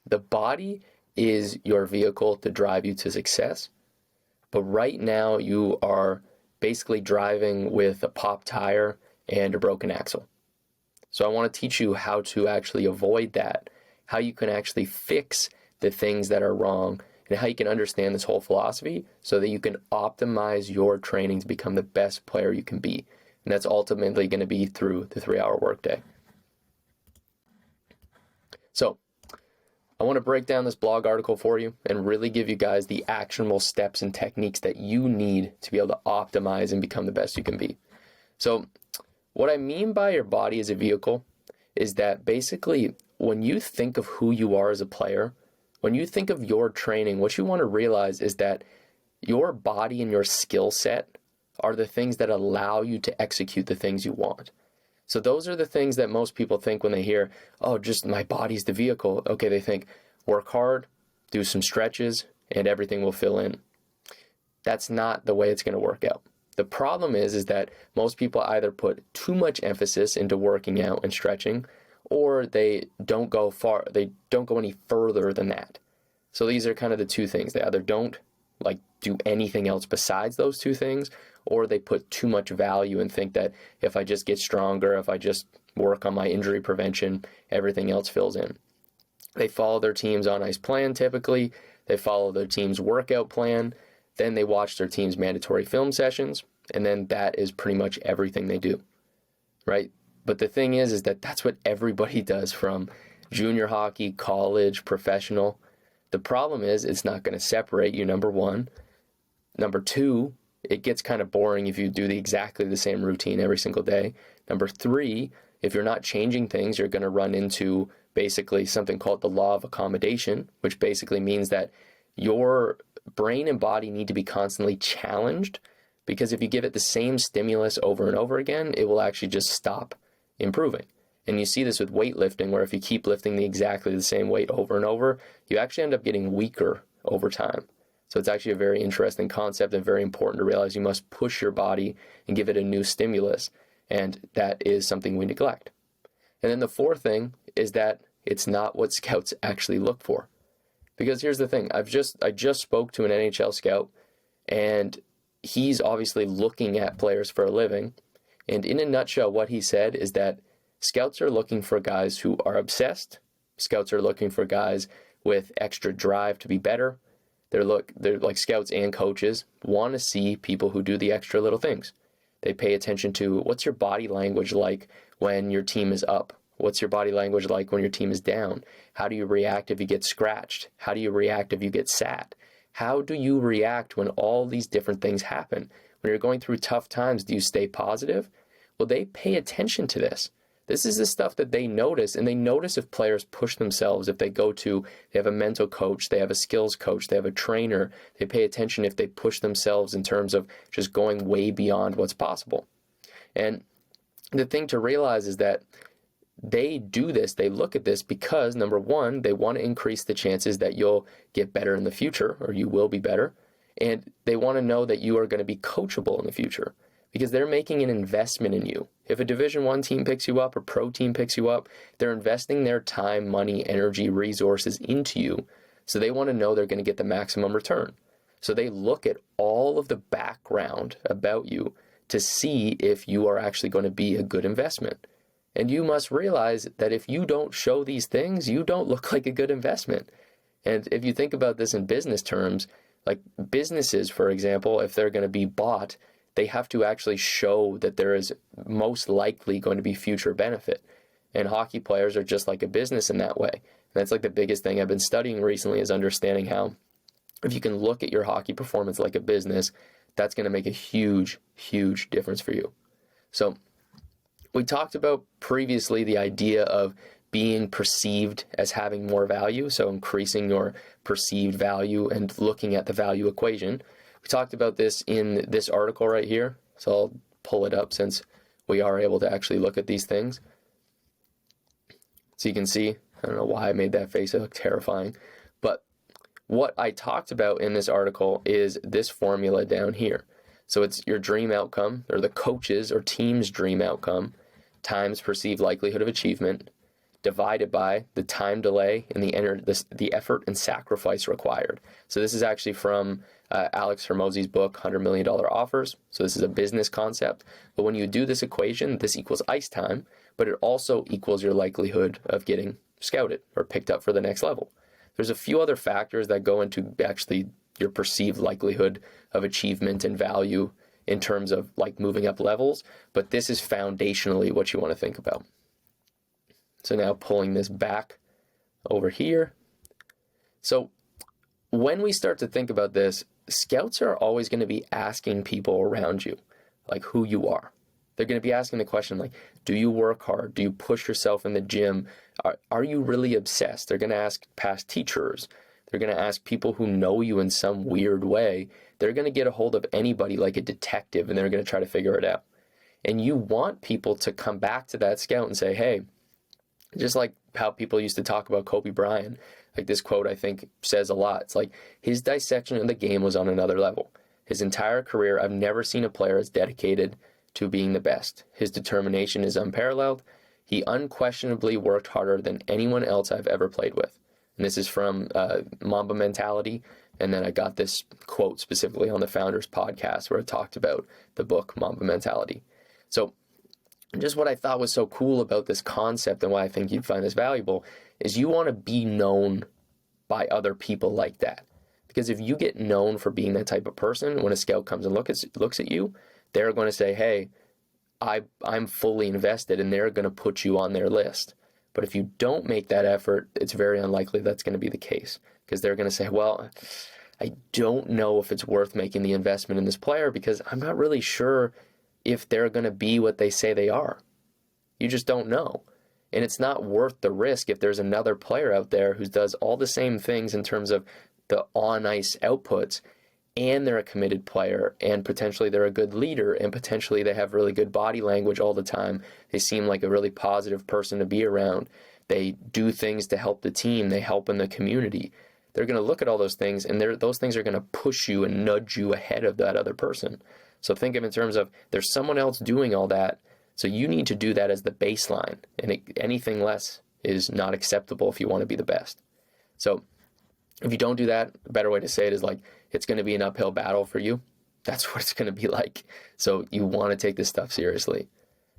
the body is your vehicle to drive you to success. But right now you are basically driving with a popped tire and a broken axle. So I want to teach you how to actually avoid that, how you can actually fix the things that are wrong, and how you can understand this whole philosophy so that you can optimize your training to become the best player you can be. And that's ultimately going to be through the 3-hour workday. So I want to break down this blog article for you and really give you guys the actionable steps and techniques that you need to be able to optimize and become the best you can be. So what I mean by your body as a vehicle is that basically when you think of who you are as a player, when you think of your training, what you want to realize is that your body and your skill set are the things that allow you to execute the things you want. So those are the things that most people think when they hear, oh, just my body's the vehicle. Okay, they think work hard, do some stretches, and everything will fill in. That's not the way it's going to work out. The problem is that most people either put too much emphasis into working out and stretching, or they don't go any further than that. So these are kind of the two things. They either don't do anything else besides those two things, or they put too much value and think that if I just get stronger, if I just work on my injury prevention, everything else fills in. They follow their team's on-ice plan typically, they follow their team's workout plan, then they watch their team's mandatory film sessions, and then that is pretty much everything they do, right? But the thing is that that's what everybody does, from junior hockey, college, professional. The problem is it's not going to separate you, number one. Number two, it gets kind of boring if you do exactly the same routine every single day. Number three, if you're not changing things, you're going to run into basically something called the law of accommodation, which basically means that your brain and body need to be constantly challenged, because if you give it the same stimulus over and over again, it will actually just stop improving. And you see this with weightlifting, where if you keep lifting exactly the same weight over and over, you actually end up getting weaker over time. So it's actually a very interesting concept and very important to realize you must push your body and give it a new stimulus. And that is something we neglect. And then the fourth thing is that it's not what scouts actually look for. Because here's the thing, I just spoke to an NHL scout, and he's obviously looking at players for a living. And in a nutshell, what he said is that scouts are looking for guys who are obsessed. Scouts are looking for guys with extra drive to be better. They're like scouts and coaches want to see people who do the extra little things. They pay attention to what's your body language like when your team is up? What's your body language like when your team is down? How do you react if you get scratched? How do you react if you get sat? How do you react when all these different things happen? When you're going through tough times, do you stay positive? Well, they pay attention to this. This is the stuff that they notice, and they notice if players push themselves, if they have a mental coach, they have a skills coach, they have a trainer. They pay attention if they push themselves in terms of just going way beyond what's possible. And the thing to realize is that they do this, they look at this because, number one, they want to increase the chances that you'll get better in the future, or you will be better. And they want to know that you are going to be coachable in the future, because they're making an investment in you. If a Division I team picks you up, or pro team picks you up, they're investing their time, money, energy, resources into you. So they want to know they're going to get the maximum return. So they look at all of the background about you to see if you are actually going to be a good investment. And you must realize that if you don't show these things, you don't look like a good investment. And if you think about this in business terms, like businesses, for example, if they're going to be bought, they have to actually show that there is most likely going to be future benefit. And hockey players are just like a business in that way. And that's like the biggest thing I've been studying recently, is understanding how if you can look at your hockey performance like a business, that's going to make a huge, huge difference for you. So we talked about previously the idea of being perceived as having more value, so increasing your perceived value and looking at the value equation. We talked about this in this article right here, so I'll pull it up since we are able to actually look at these things. So you can see, I don't know why I made that face, it looked terrifying, but what I talked about in this article is this formula down here. So it's your dream outcome, or the coach's or team's dream outcome, times perceived likelihood of achievement, divided by the time delay and the effort and sacrifice required. So this is actually from Alex Hormozi's book, $100 Million Offers. So this is a business concept. But when you do this equation, this equals ice time, but it also equals your likelihood of getting scouted or picked up for the next level. There's a few other factors that go into actually your perceived likelihood of achievement and value in terms of like moving up levels, but this is foundationally what you want to think about. So now pulling this back over here. So when we start to think about this, scouts are always going to be asking people around you, like who you are. They're going to be asking the question like, do you work hard? Do you push yourself in the gym? Are you really obsessed? They're going to ask past teachers. They're going to ask people who know you in some weird way. They're going to get a hold of anybody like a detective, and they're going to try to figure it out. And you want people to come back to that scout and say, hey, just like how people used to talk about Kobe Bryant, like this quote I think says a lot. It's like, his dissection of the game was on another level. His entire career, I've never seen a player as dedicated to being the best. His determination is unparalleled. He unquestionably worked harder than anyone else I've ever played with. And this is from Mamba Mentality. And then I got this quote specifically on the Founders podcast where it talked about the book Mamba Mentality. So just what I thought was so cool about this concept and why I think you'd find this valuable is you want to be known by other people like that. Because if you get known for being that type of person, when a scout comes and looks at you, they're going to say, hey, I'm fully invested, and they're going to put you on their list. But if you don't make that effort, it's very unlikely that's going to be the case, because they're going to say, well, I don't know if it's worth making the investment in this player because I'm not really sure if they're going to be what they say they are. You just don't know. And it's not worth the risk if there's another player out there who does all the same things in terms of the on-ice outputs, and they're a committed player, and potentially they're a good leader, and potentially they have really good body language all the time. They seem like a really positive person to be around. They do things to help the team. They help in the community. They're going to look at all those things, and those things are going to push you and nudge you ahead of that other person. So think of it in terms of there's someone else doing all that, so you need to do that as the baseline, and anything less is not acceptable if you want to be the best. So if you don't do that, a better way to say it is like, it's going to be an uphill battle for you. That's what it's going to be like. So you want to take this stuff seriously.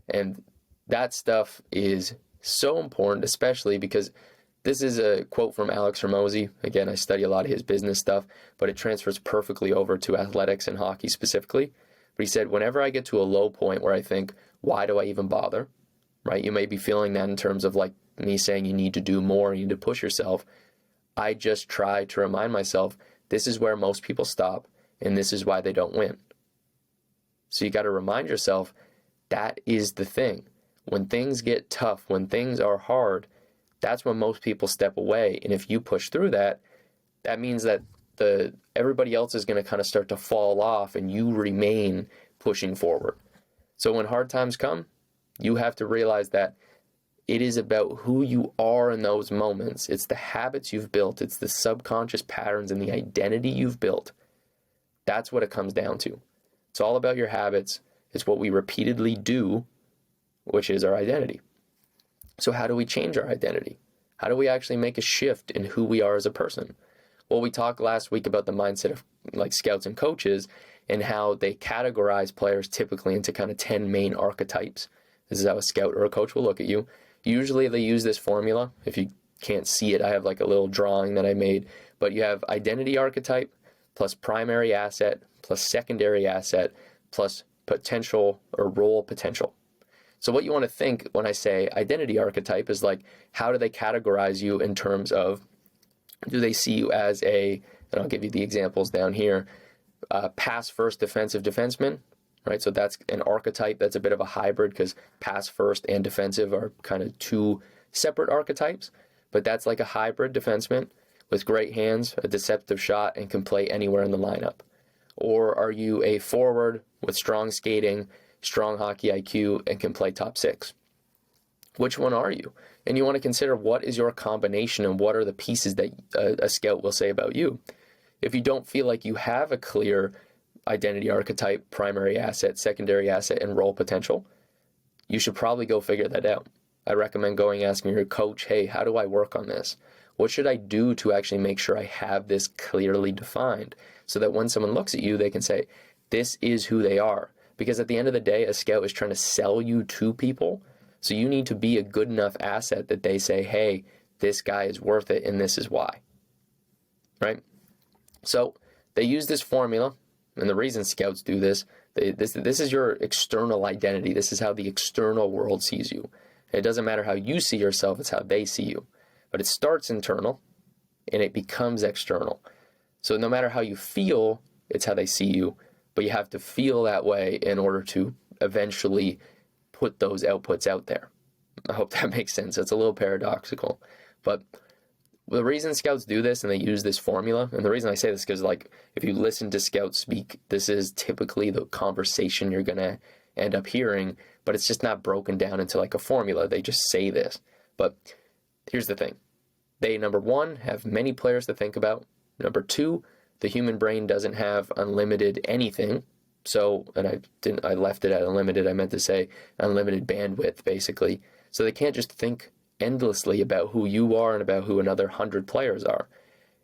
And that stuff is so important, especially because this is a quote from Alex Hormozi. Again, I study a lot of his business stuff, but it transfers perfectly over to athletics and hockey specifically. But he said, whenever I get to a low point where I think, why do I even bother? Right? You may be feeling that in terms of like me saying you need to do more, you need to push yourself. I just try to remind myself, this is where most people stop, and this is why they don't win. So you got to remind yourself, that is the thing. When things get tough, when things are hard, that's when most people step away. And if you push through that, that means that everybody else is going to kind of start to fall off, and you remain pushing forward. So when hard times come, you have to realize that it is about who you are in those moments. It's the habits you've built. It's the subconscious patterns and the identity you've built. That's what it comes down to. It's all about your habits. It's what we repeatedly do, which is our identity. So how do we change our identity? How do we actually make a shift in who we are as a person? Well, we talked last week about the mindset of like scouts and coaches and how they categorize players typically into kind of 10 main archetypes. This is how a scout or a coach will look at you. Usually they use this formula. If you can't see it, I have like a little drawing that I made. But you have identity archetype plus primary asset plus secondary asset plus potential or role potential. So what you want to think when I say identity archetype is like, how do they categorize you in terms of, do they see you as and I'll give you the examples down here, pass first defensive defenseman, right? So that's an archetype that's a bit of a hybrid because pass first and defensive are kind of two separate archetypes, but that's like a hybrid defenseman with great hands, a deceptive shot, and can play anywhere in the lineup. Or are you a forward with strong skating, strong hockey IQ, and can play top six? Which one are you? And you want to consider what is your combination and what are the pieces that a scout will say about you. If you don't feel like you have a clear identity archetype, primary asset, secondary asset, and role potential, you should probably go figure that out. I recommend going asking your coach, hey, how do I work on this? What should I do to actually make sure I have this clearly defined so that when someone looks at you, they can say, this is who they are. Because at the end of the day, a scout is trying to sell you to people. So you need to be a good enough asset that they say, hey, this guy is worth it and this is why, right? So they use this formula, and the reason scouts do this, this is your external identity. This is how the external world sees you. And it doesn't matter how you see yourself, it's how they see you. But it starts internal and it becomes external. So no matter how you feel, it's how they see you, but you have to feel that way in order to eventually put those outputs out there. I hope that makes sense. It's a little paradoxical, but the reason scouts do this and they use this formula, and the reason I say this is because, like, if you listen to scouts speak, this is typically the conversation you're going to end up hearing, but it's just not broken down into like a formula. They just say this. But here's the thing. They, number one, have many players to think about. Number two, the human brain doesn't have unlimited anything. So, and I left it at unlimited. I meant to say unlimited bandwidth, basically. So they can't just think endlessly about who you are and about who another 100 players are.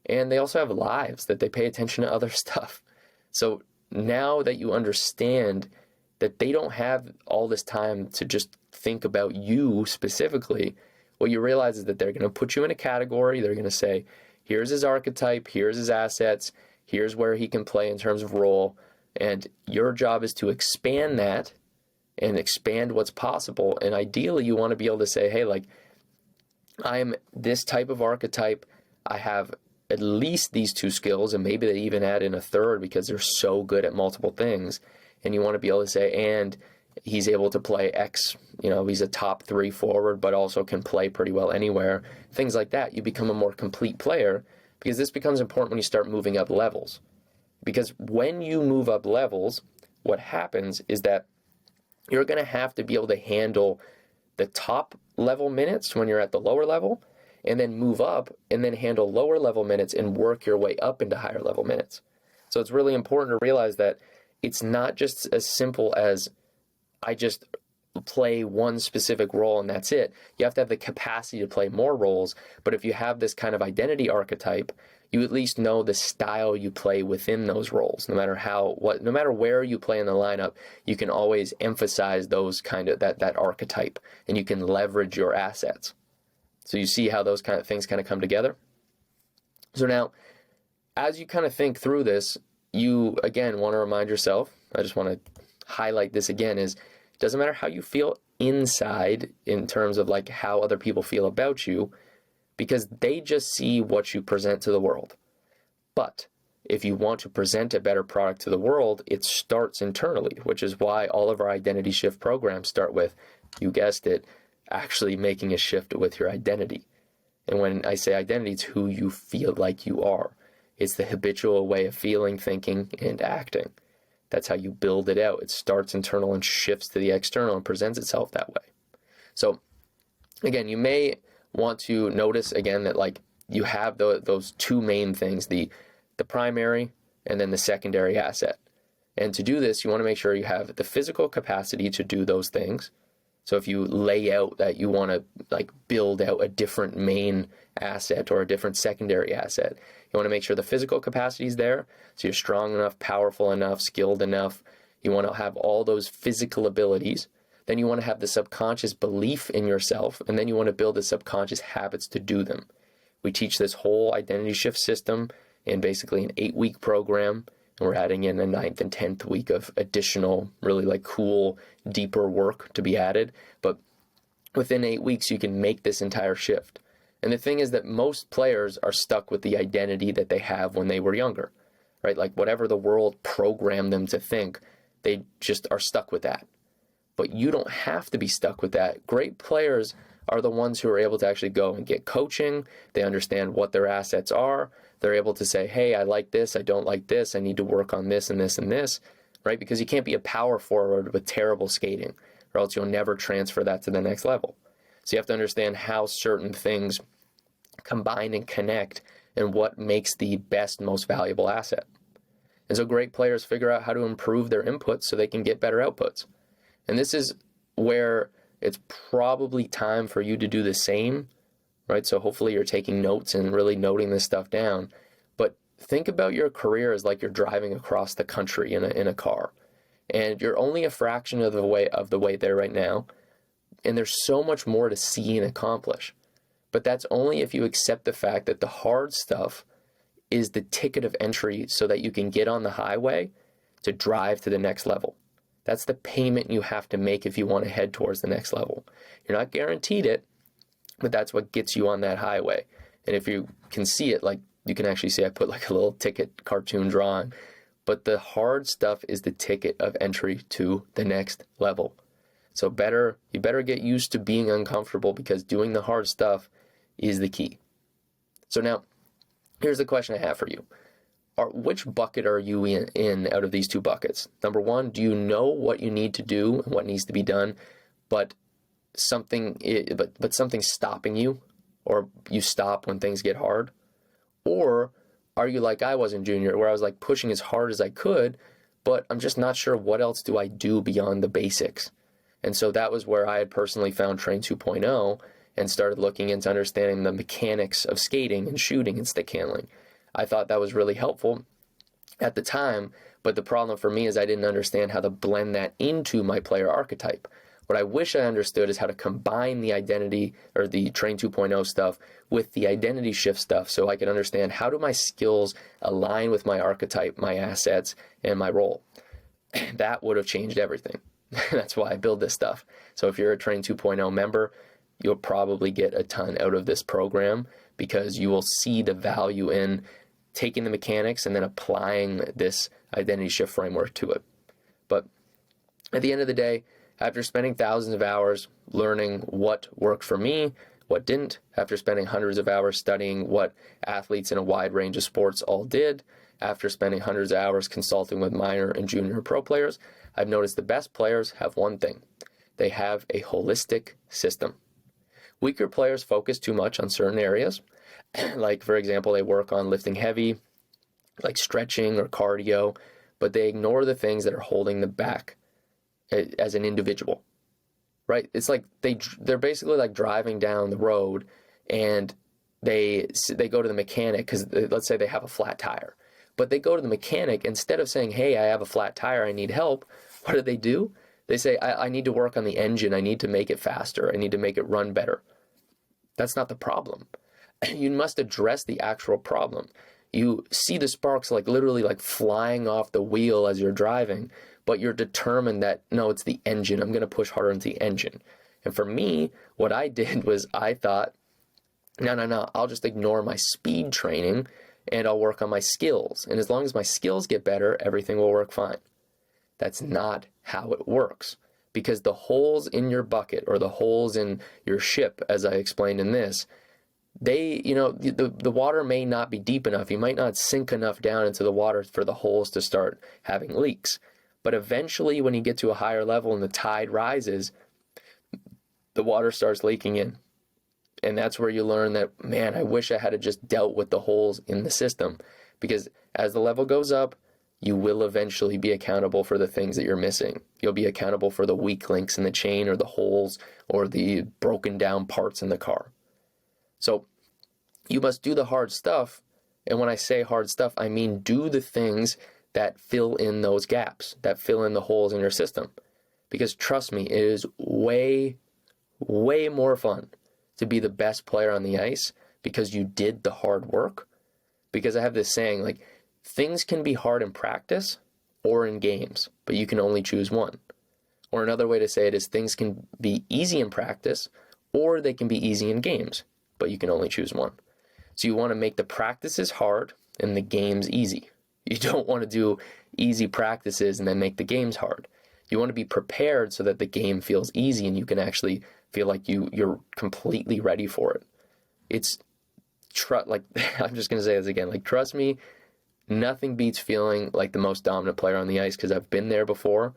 And they also have lives that they pay attention to other stuff. So now that you understand that they don't have all this time to just think about you specifically, what you realize is that they're going to put you in a category. They're going to say, here's his archetype, here's his assets, here's where he can play in terms of role. And your job is to expand that and expand what's possible. And ideally, you want to be able to say, hey, like, I'm this type of archetype. I have at least these two skills, and maybe they even add in a third because they're so good at multiple things. And you want to be able to say, and he's able to play X, he's a top 3 forward, but also can play pretty well anywhere. Things like that. You become a more complete player, because this becomes important when you start moving up levels. Because when you move up levels, what happens is that you're going to have to be able to handle the top level minutes when you're at the lower level, and then move up and then handle lower level minutes and work your way up into higher level minutes. So it's really important to realize that it's not just as simple as I just play one specific role and that's it. You have to have the capacity to play more roles, but if you have this kind of identity archetype, you at least know the style you play within those roles. No matter where you play in the lineup, you can always emphasize those kind of that archetype, and you can leverage your assets. So you see how those kind of things kind of come together. So now, as you kind of think through this, you again want to remind yourself, I just want to highlight this again, is it doesn't matter how you feel inside in terms of like how other people feel about you, because they just see what you present to the world. But if you want to present a better product to the world, it starts internally, which is why all of our identity shift programs start with, you guessed it, actually making a shift with your identity. And when I say identity, it's who you feel like you are. It's the habitual way of feeling, thinking, and acting. That's how you build it out. It starts internal and shifts to the external and presents itself that way. So again, you may want to notice again that like you have those two main things, the primary and then the secondary asset. And to do this, you want to make sure you have the physical capacity to do those things. So if you lay out that you want to like build out a different main asset or a different secondary asset, you want to make sure the physical capacity is there. So you're strong enough, powerful enough, skilled enough. You want to have all those physical abilities. Then you want to have the subconscious belief in yourself, and then you want to build the subconscious habits to do them. We teach this whole identity shift system in basically an 8-week program, and we're adding in a 9th and 10th week of additional really like cool, deeper work to be added. But within 8 weeks, you can make this entire shift. And the thing is that most players are stuck with the identity that they have when they were younger, right? Like whatever the world programmed them to think, they just are stuck with that. But you don't have to be stuck with that. Great players are the ones who are able to actually go and get coaching. They understand what their assets are. They're able to say, hey, I like this, I don't like this, I need to work on this and this and this, right? Because you can't be a power forward with terrible skating, or else you'll never transfer that to the next level. So you have to understand how certain things combine and connect and what makes the best, most valuable asset. And so great players figure out how to improve their inputs so they can get better outputs. And this is where it's probably time for you to do the same, right? So hopefully you're taking notes and really noting this stuff down. But think about your career as like you're driving across the country in a car, and you're only a fraction of the way there right now. And there's so much more to see and accomplish. But that's only if you accept the fact that the hard stuff is the ticket of entry so that you can get on the highway to drive to the next level. That's the payment you have to make if you want to head towards the next level. You're not guaranteed it, but that's what gets you on that highway. And if you can see it, like you can actually see I put like a little ticket cartoon drawing, but the hard stuff is the ticket of entry to the next level. So you better get used to being uncomfortable, because doing the hard stuff is the key. So now, here's the question I have for you. Which bucket are you in out of these two buckets? Number one, do you know what you need to do and what needs to be done, but something's stopping you, or you stop when things get hard? Or are you like I was in junior, where I was like pushing as hard as I could, but I'm just not sure what else do I do beyond the basics? And so that was where I had personally found Train 2.0 and started looking into understanding the mechanics of skating and shooting and stick handling. I thought that was really helpful at the time, but the problem for me is I didn't understand how to blend that into my player archetype. What I wish I understood is how to combine the identity or the Train 2.0 stuff with the identity shift stuff, so I could understand how do my skills align with my archetype, my assets, and my role. That would have changed everything. That's why I build this stuff. So if you're a Train 2.0 member, you'll probably get a ton out of this program, because you will see the value in taking the mechanics and then applying this identity shift framework to it. But at the end of the day, after spending thousands of hours learning what worked for me, what didn't, after spending hundreds of hours studying what athletes in a wide range of sports all did, after spending hundreds of hours consulting with minor and junior pro players, I've noticed the best players have one thing. They have a holistic system. Weaker players focus too much on certain areas. Like, for example, they work on lifting heavy, like stretching or cardio, but they ignore the things that are holding them back as an individual, right? It's like they're basically like driving down the road, and they go to the mechanic because let's say they have a flat tire, but they go to the mechanic instead of saying, hey, I have a flat tire, I need help. What do? They say, I need to work on the engine. I need to make it faster. I need to make it run better. That's not the problem. You must address the actual problem. You see the sparks like literally like flying off the wheel as you're driving, but you're determined that, no, it's the engine. I'm going to push harder into the engine. And for me, what I did was I thought, no, I'll just ignore my speed training and I'll work on my skills. And as long as my skills get better, everything will work fine. That's not how it works, because the holes in your bucket or the holes in your ship, as I explained in this, the water may not be deep enough. You might not sink enough down into the water for the holes to start having leaks. But eventually, when you get to a higher level and the tide rises, the water starts leaking in. And that's where you learn that, man, I wish I had just dealt with the holes in the system, because as the level goes up, you will eventually be accountable for the things that you're missing. You'll be accountable for the weak links in the chain or the holes or the broken down parts in the car. So you must do the hard stuff. And when I say hard stuff, I mean do the things that fill in those gaps, that fill in the holes in your system. Because trust me, it is way, way more fun to be the best player on the ice because you did the hard work. Because I have this saying, like, things can be hard in practice or in games, but you can only choose one. Or another way to say it is things can be easy in practice or they can be easy in games, but you can only choose one. So you want to make the practices hard and the games easy. You don't want to do easy practices and then make the games hard. You want to be prepared so that the game feels easy and you can actually feel like you're completely ready for it. I'm just going to say this again, like, trust me, nothing beats feeling like the most dominant player on the ice, because I've been there before.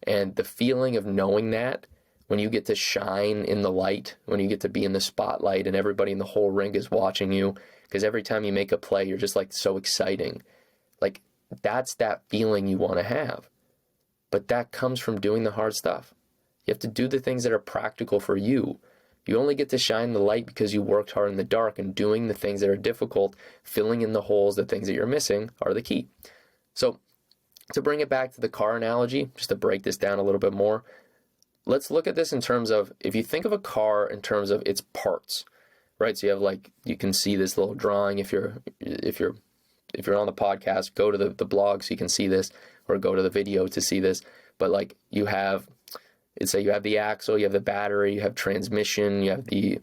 And the feeling of knowing that when you get to shine in the light, when you get to be in the spotlight and everybody in the whole rink is watching you, because every time you make a play, you're just like so exciting. Like, that's that feeling you want to have. But that comes from doing the hard stuff. You have to do the things that are practical for you. You only get to shine the light because you worked hard in the dark, and doing the things that are difficult, filling in the holes, the things that you're missing are the key. So to bring it back to the car analogy, just to break this down a little bit more, let's look at this in terms of, if you think of a car in terms of its parts, right? So you have, like, you can see this little drawing. If you're on the podcast, go to the blog so you can see this, or go to the video to see this. But like, you have, let's say you have the axle, you have the battery, you have transmission, you have the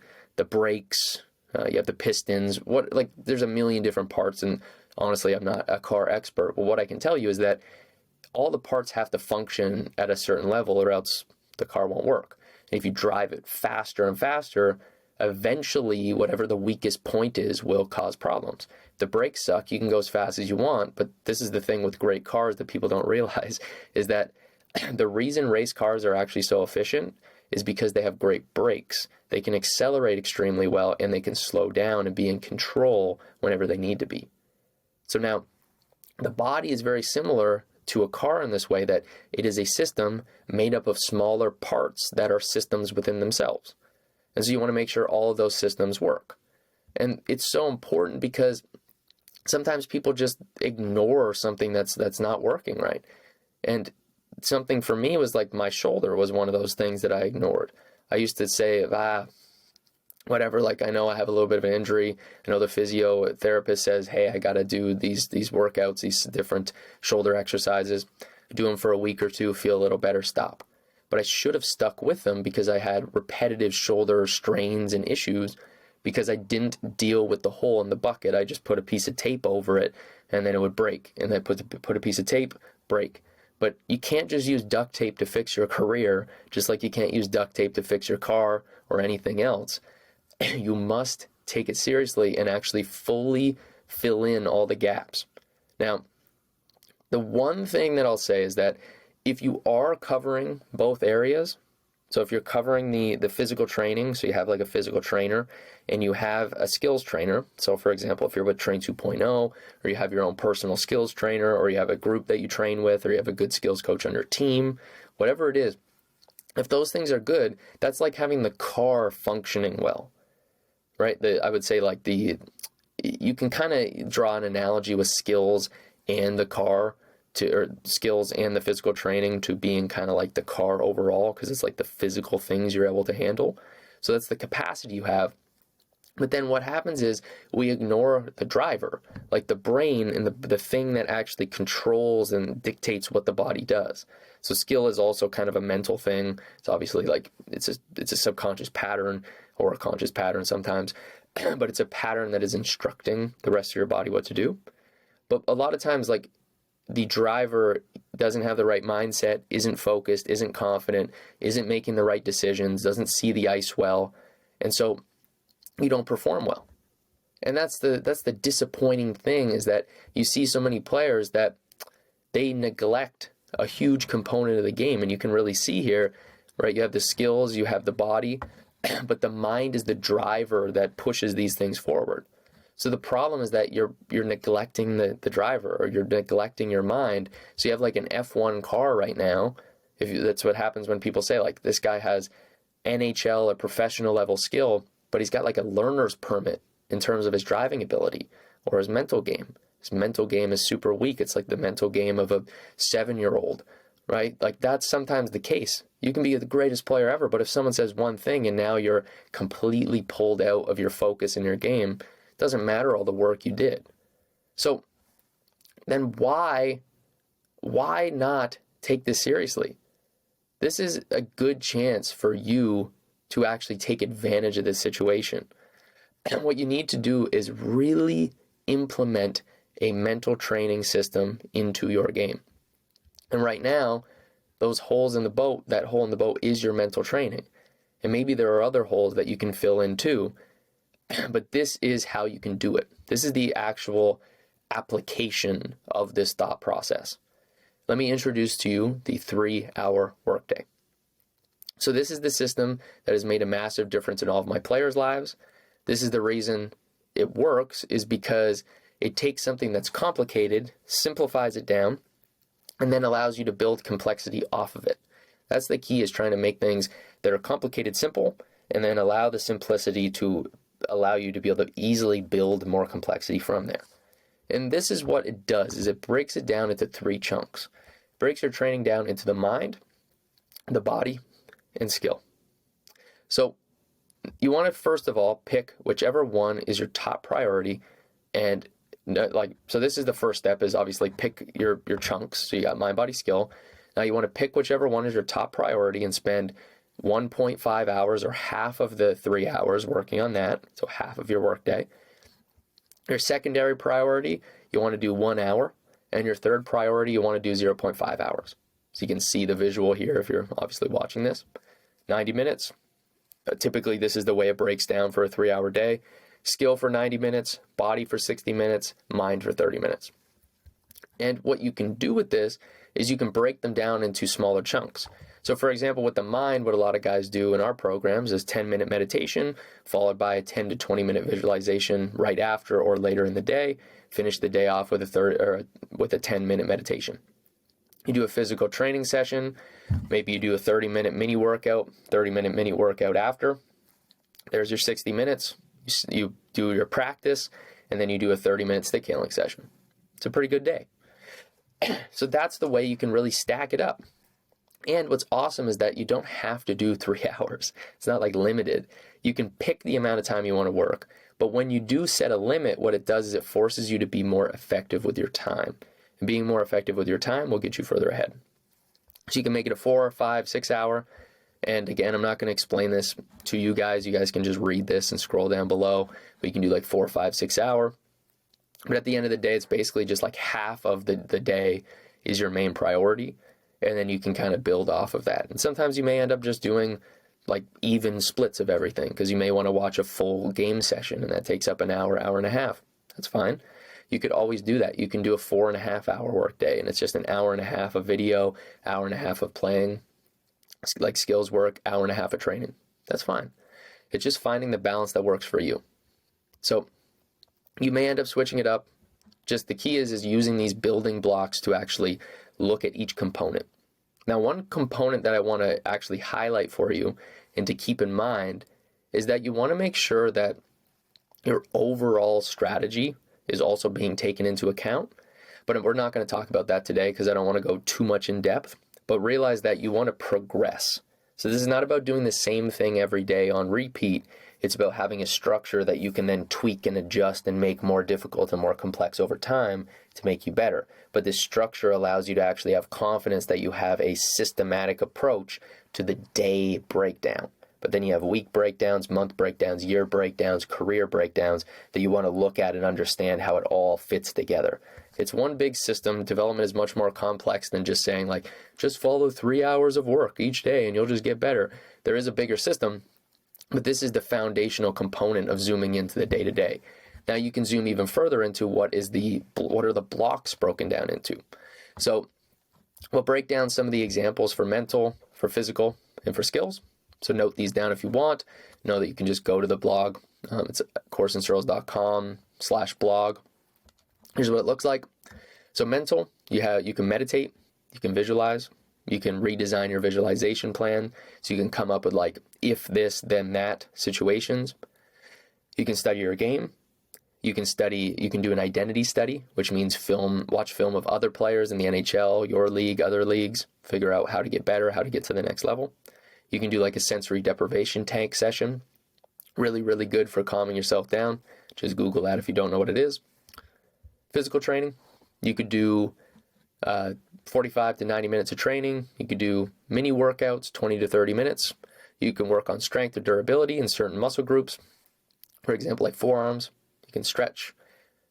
brakes, you have the pistons. There's a million different parts, and honestly, I'm not a car expert, but what I can tell you is that all the parts have to function at a certain level, or else the car won't work. And if you drive it faster and faster, eventually whatever the weakest point is will cause problems. If the brakes suck, you can go as fast as you want, but this is the thing with great cars that people don't realize, is that the reason race cars are actually so efficient is because they have great brakes. They can accelerate extremely well, and they can slow down and be in control whenever they need to be. So now, the body is very similar to a car in this way, that it is a system made up of smaller parts that are systems within themselves. And so you want to make sure all of those systems work. And it's so important because sometimes people just ignore something that's not working right. And something for me was like, my shoulder was one of those things that I ignored. I used to say, whatever, like, I know I have a little bit of an injury. I know the physiotherapist says, hey, I got to do these workouts, these different shoulder exercises. Do them for a week or two, feel a little better, stop. But I should have stuck with them because I had repetitive shoulder strains and issues because I didn't deal with the hole in the bucket. I just put a piece of tape over it, and then it would break. And then put a piece of tape, break. But you can't just use duct tape to fix your career, just like you can't use duct tape to fix your car or anything else. You must take it seriously and actually fully fill in all the gaps. Now, the one thing that I'll say is that if you are covering both areas, so if you're covering the physical training, so you have like a physical trainer and you have a skills trainer, so for example, if you're with Train 2.0, or you have your own personal skills trainer, or you have a group that you train with, or you have a good skills coach on your team, whatever it is, if those things are good, that's like having the car functioning well, right? I would say like you can kind of draw an analogy with skills and the car, or skills and the physical training to being kind of like the car overall, because it's like the physical things you're able to handle. So that's the capacity you have. But then what happens is we ignore the driver, like the brain and the thing that actually controls and dictates what the body does. So skill is also kind of a mental thing. It's obviously like it's a subconscious pattern, or a conscious pattern sometimes, but it's a pattern that is instructing the rest of your body what to do. But a lot of times, like, the driver doesn't have the right mindset, isn't focused, isn't confident, isn't making the right decisions, doesn't see the ice well, and so you don't perform well. And that's the disappointing thing, is that you see so many players that they neglect a huge component of the game. And you can really see here, right? You have the skills, you have the body, but the mind is the driver that pushes these things forward. So the problem is that you're neglecting the driver, or you're neglecting your mind. So you have like an F1 car right now. That's what happens when people say, like, this guy has NHL or professional level skill, but he's got like a learner's permit in terms of his driving ability or his mental game. His mental game is super weak. It's like the mental game of a 7-year-old, right? Like, that's sometimes the case. You can be the greatest player ever, but if someone says one thing and now you're completely pulled out of your focus in your game, it doesn't matter all the work you did. So then why not take this seriously? This is a good chance for you to actually take advantage of this situation. And what you need to do is really implement a mental training system into your game. And right now, those holes in the boat, that hole in the boat is your mental training. And maybe there are other holes that you can fill in too, but this is how you can do it. This is the actual application of this thought process. Let me introduce to you the 3-hour workday. So this is the system that has made a massive difference in all of my players' lives. This is the reason it works, is because it takes something that's complicated, simplifies it down, and then allows you to build complexity off of it. That's the key, is trying to make things that are complicated simple, and then allow the simplicity to allow you to be able to easily build more complexity from there. And this is what it does, is it breaks it down into 3 chunks. It breaks your training down into the mind, the body, and skill. So you want to first of all pick whichever one is your top priority, and so this is the first step, is obviously pick your chunks. So you got mind, body, skill. Now you want to pick whichever one is your top priority and spend 1.5 hours or half of the 3 hours working on that, so half of your workday. Your secondary priority, you want to do 1 hour, and your third priority, you want to do 0.5 hours. So you can see the visual here if you're obviously watching this. 90 minutes. Typically, this is the way it breaks down for a 3-hour day. Skill for 90 minutes, body for 60 minutes, mind for 30 minutes. And what you can do with this is you can break them down into smaller chunks. So for example, with the mind, what a lot of guys do in our programs is 10-minute meditation, followed by a 10 to 20-minute visualization right after or later in the day. Finish the day off with a 10-minute meditation. You do a physical training session. Maybe you do a 30-minute mini workout, 30-minute mini workout after. There's your 60 minutes. You do your practice, and then you do a 30-minute stick handling session. It's a pretty good day. So that's the way you can really stack it up. And what's awesome is that you don't have to do 3 hours. It's not like limited. You can pick the amount of time you want to work. But when you do set a limit, what it does is it forces you to be more effective with your time. And being more effective with your time will get you further ahead. So you can make it a 4, 5, 6 hour. And again, I'm not going to explain this to you guys. You guys can just read this and scroll down below. But you can do like 4, 5, 6 hour. But at the end of the day, it's basically just like half of the day is your main priority. And then you can kind of build off of that. And sometimes you may end up just doing like even splits of everything, because you may want to watch a full game session and that takes up an hour, hour and a half. That's fine. You could always do that. You can do a 4.5 hour workday, and it's just an hour and a half of video, hour and a half of playing, like skills work, hour and a half of training. That's fine. It's just finding the balance that works for you. So you may end up switching it up. Just the key is using these building blocks to actually look at each component. Now, one component that I want to actually highlight for you and to keep in mind is that you want to make sure that your overall strategy is also being taken into account. But we're not going to talk about that today because I don't want to go too much in depth. But realize that you want to progress. So this is not about doing the same thing every day on repeat. It's about having a structure that you can then tweak and adjust and make more difficult and more complex over time to make you better. But this structure allows you to actually have confidence that you have a systematic approach to the day breakdown. But then you have week breakdowns, month breakdowns, year breakdowns, career breakdowns that you want to look at and understand how it all fits together. It's one big system. Development is much more complex than just saying like, just follow 3 hours of work each day and you'll just get better. There is a bigger system. But this is the foundational component of zooming into the day-to-day. Now you can zoom even further into what are the blocks broken down into. So we'll break down some of the examples for mental, for physical, and for skills. So note these down if you want. Know that you can just go to the blog. It's courseandsorrels.com/blog. Here's what it looks like. So mental, you can meditate, you can visualize. You can redesign your visualization plan so you can come up with like if this, then that situations. You can study your game. You can do an identity study, which means watch film of other players in the NHL, your league, other leagues, figure out how to get better, how to get to the next level. You can do like a sensory deprivation tank session. Really, really good for calming yourself down. Just Google that if you don't know what it is. Physical training. You could do 45 to 90 minutes of training. You could do mini workouts, 20 to 30 minutes. You can work on strength or durability in certain muscle groups. For example, like forearms. You can stretch.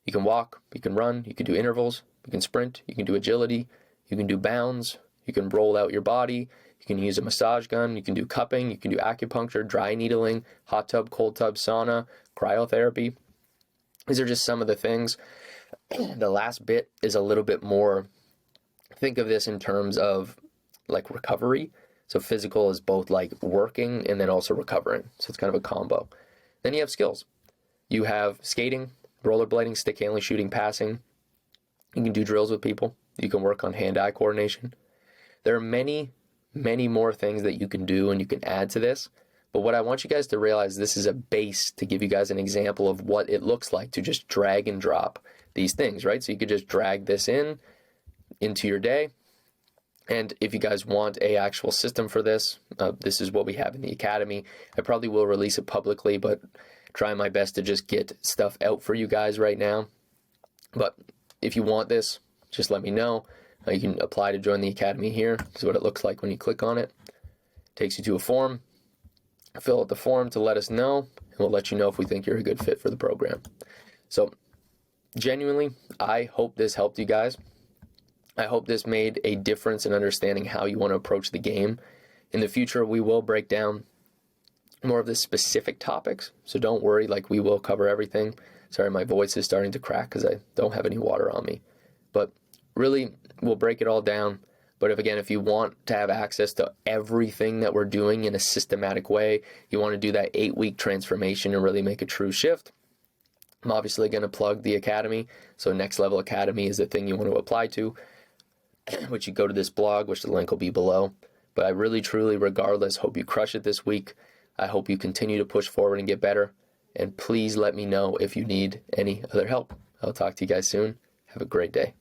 You can walk. You can run. You can do intervals. You can sprint. You can do agility. You can do bounds. You can roll out your body. You can use a massage gun. You can do cupping. You can do acupuncture, dry needling, hot tub, cold tub, sauna, cryotherapy. These are just some of the things. The last bit is a little bit more. Think of this in terms of like recovery. So physical is both like working and then also recovering. So it's kind of a combo. Then you have skills. You have skating, rollerblading, stick handling, shooting, passing. You can do drills with people. You can work on hand-eye coordination. There are many many more things that you can do and you can add to this. But what I want you guys to realize, this is a base to give you guys an example of what it looks like to just drag and drop these things, right? So you could just drag this into your day. And if you guys want a actual system for this, this is what we have in the academy. I probably will release it publicly, but try my best to just get stuff out for you guys right now. But if you want this, just let me know. You can apply to join the academy here. This is what it looks like when you click on it. Takes you to a form. Fill out the form to let us know, and we'll let you know if we think you're a good fit for the program. So genuinely, I hope this helped you guys. I hope this made a difference in understanding how you want to approach the game. In the future, we will break down more of the specific topics, so don't worry, like we will cover everything. Sorry, my voice is starting to crack because I don't have any water on me. But really, we'll break it all down. But if you want to have access to everything that we're doing in a systematic way, you want to do that 8-week transformation and really make a true shift, I'm obviously going to plug the academy. So Next Level Academy is the thing you want to apply to, which you go to this blog, which the link will be below. But I really, truly, regardless, hope you crush it this week. I hope you continue to push forward and get better. And please let me know if you need any other help. I'll talk to you guys soon. Have a great day.